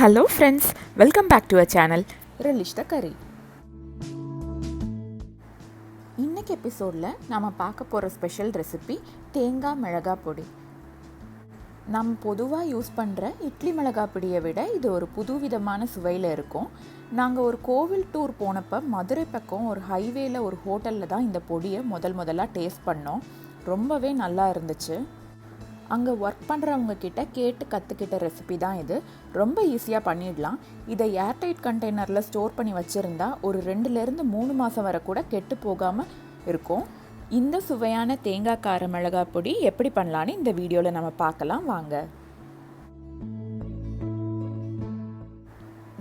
Hello friends, welcome back to our channel Relish the Curry. இன்னைக்கு எபிசோடில் நாம் பார்க்க போகிற ஸ்பெஷல் ரெசிபி தேங்காய் மிளகா பொடி. நம்ம பொதுவாக யூஸ் பண்ணுற இட்லி மிளகா பொடியை விட இது ஒரு புதுவிதமான சுவையில் இருக்கும். நாங்கள் ஒரு கோவில் டூர் போனப்போ மதுரை பக்கம் ஒரு ஹைவேயில் ஒரு ஹோட்டலில் தான் இந்த பொடியை முதலாக டேஸ்ட் பண்ணோம். ரொம்பவே நல்லா இருந்துச்சு. அங்கே ஒர்க் பண்ணுறவங்க கிட்ட கேட்டு கற்றுக்கிட்ட ரெசிபி தான் இது. ரொம்ப ஈஸியாக பண்ணிடலாம். இதை ஏர்டைட் கண்டெய்னரில் ஸ்டோர் பண்ணி வச்சுருந்தா ஒரு 2-3 மாதம் வரை கூட கெட்டு போகாமல் இருக்கும். இந்த சுவையான தேங்காய் கார மிளகா பொடி எப்படி பண்ணலான்னு இந்த வீடியோவில் நம்ம பார்க்கலாம் வாங்க.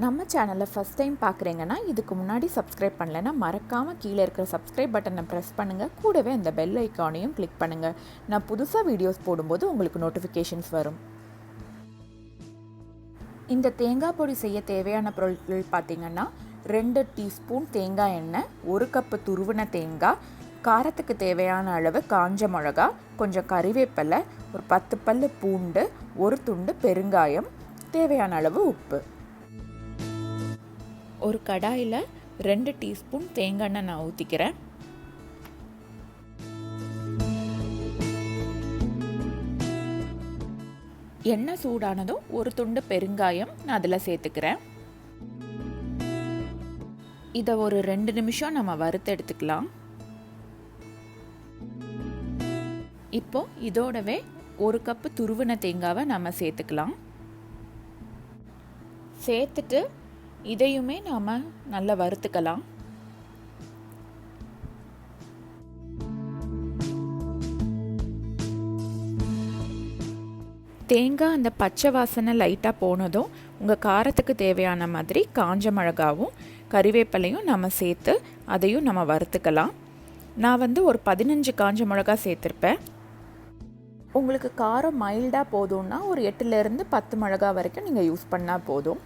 நம்ம சேனலை ஃபஸ்ட் டைம் பார்க்குறீங்கன்னா இதுக்கு முன்னாடி சப்ஸ்கிரைப் பண்ணலைன்னா மறக்காமல் கீழே இருக்கிற சப்ஸ்கிரைப் பட்டனை ப்ரெஸ் பண்ணுங்கள். கூடவே அந்த பெல் ஐக்கானையும் கிளிக் பண்ணுங்கள். நான் புதுசாக வீடியோஸ் போடும்போது உங்களுக்கு நோட்டிஃபிகேஷன்ஸ் வரும். இந்த தேங்காய் பொடி செய்ய தேவையான பொருட்கள் பார்த்திங்கன்னா 2 டீஸ்பூன் தேங்காய் எண்ணெய், 1 கப்பு துருவின தேங்காய், காரத்துக்கு தேவையான அளவு காஞ்ச மிளகா, கொஞ்சம் கறிவேப்பிலை, ஒரு 10 பல்லு பூண்டு, 1 துண்டு பெருங்காயம், தேவையான அளவு உப்பு. ஒரு கடாயில் 2 டீஸ்பூன் தேங்காய் எண்ணெய் நான் ஊற்றிக்கிறேன். எண்ணெய் சூடானதும் 1 துண்டு பெருங்காயம் நான் அதில் சேர்த்துக்கிறேன். இதை ஒரு 2 நிமிஷம் நம்ம வறுத்து எடுத்துக்கலாம். இப்போ இதோடவே 1 கப்பு துருவின தேங்காவை நம்ம சேர்த்துக்கலாம். சேர்த்துட்டு இதையுமே நாம் நல்லா வறுத்துக்கலாம். தேங்காய் அந்த பச்சை வாசனை லைட்டாக போனதும் உங்கள் காரத்துக்கு தேவையான மாதிரி காஞ்ச மிளகாவும் கறிவேப்பிலையும் நம்ம சேர்த்து அதையும் நம்ம வறுத்துக்கலாம். நான் ஒரு 15 காஞ்ச மிளகா சேர்த்துருப்பேன். உங்களுக்கு காரம் மைல்டாக போதும்னா ஒரு 8லேருந்து 10 மிளகா வரைக்கும் நீங்கள் யூஸ் பண்ணால் போதும்.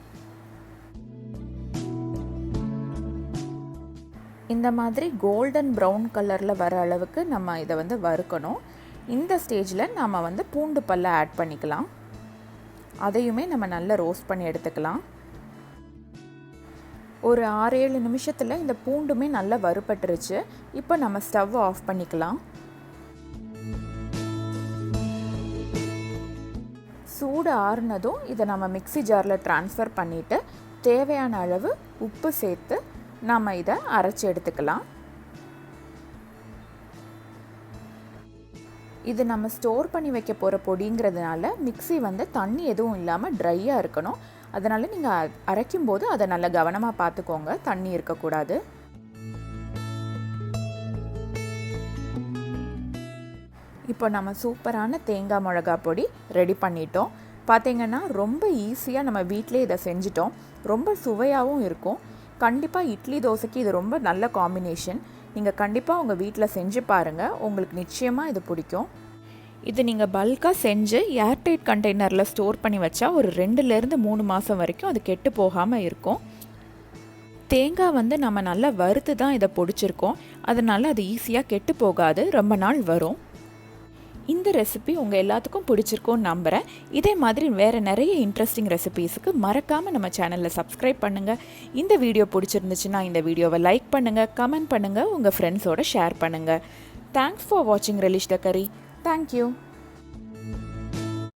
இந்த மாதிரி கோல்டன் ப்ரௌன் கலரில் வர அளவுக்கு நம்ம இதை வறுக்கணும். இந்த ஸ்டேஜில் நம்ம பூண்டு பல்லை ஆட் பண்ணிக்கலாம். அதையுமே நம்ம நல்லா ரோஸ்ட் பண்ணி எடுத்துக்கலாம். ஒரு 6-7 நிமிஷத்தில் இந்த பூண்டுமே நல்லா வறுபட்டுருச்சு. இப்போ நம்ம ஸ்டவ் ஆஃப் பண்ணிக்கலாம். சூடு ஆறுனதும் இதை நம்ம மிக்ஸி ஜாரில் ட்ரான்ஸ்ஃபர் பண்ணிவிட்டு தேவையான அளவு உப்பு சேர்த்து நாம் இதை அரைச்சி எடுத்துக்கலாம். இது நம்ம ஸ்டோர் பண்ணி வைக்க போகிற பொடிங்கிறதுனால மிக்ஸி தண்ணி எதுவும் இல்லாமல் ட்ரையாக இருக்கணும். அதனால் நீங்கள் அரைக்கும்போது அதை நல்லா கவனமாக பார்த்துக்கோங்க, தண்ணி இருக்கக்கூடாது. இப்போ நம்ம சூப்பரான தேங்காய் மிளகா பொடி ரெடி பண்ணிட்டோம். பார்த்திங்கன்னா ரொம்ப ஈஸியாக நம்ம வீட்டிலே இதை செஞ்சிட்டோம். ரொம்ப சுவையாகவும் இருக்கும். கண்டிப்பாக இட்லி தோசைக்கு இது ரொம்ப நல்ல காம்பினேஷன். நீங்கள் கண்டிப்பாக உங்கள் வீட்டில் செஞ்சு பாருங்கள், உங்களுக்கு நிச்சயமாக இது பிடிக்கும். இது நீங்கள் பல்காக செஞ்சு ஏர்டைட் கண்டெய்னரில் ஸ்டோர் பண்ணி வச்சா ஒரு 2-3 மாதம் வரைக்கும் அது கெட்டு போகாமல் இருக்கும். தேங்காய் நம்ம நல்லா வறுத்து தான் இதை பொடிச்சிருக்கோம். அதனால் அது ஈஸியாக கெட்டு போகாது, ரொம்ப நாள் வரும். இந்த ரெசிபி உங்கள் எல்லாத்துக்கும் பிடிச்சிருக்கோன்னு நம்புகிறேன். இதே மாதிரி வேறு நிறைய இன்ட்ரெஸ்டிங் ரெசிபீஸுக்கு மறக்காமல் நம்ம சேனலில் சப்ஸ்கிரைப் பண்ணுங்கள். இந்த வீடியோ பிடிச்சிருந்துச்சுன்னா இந்த வீடியோவை லைக் பண்ணுங்கள், கமெண்ட் பண்ணுங்கள், உங்கள் ஃப்ரெண்ட்ஸோடு ஷேர் பண்ணுங்கள். தேங்க்ஸ் ஃபார் வாட்சிங் ரெலிஷ் த கரி. தேங்க்யூ.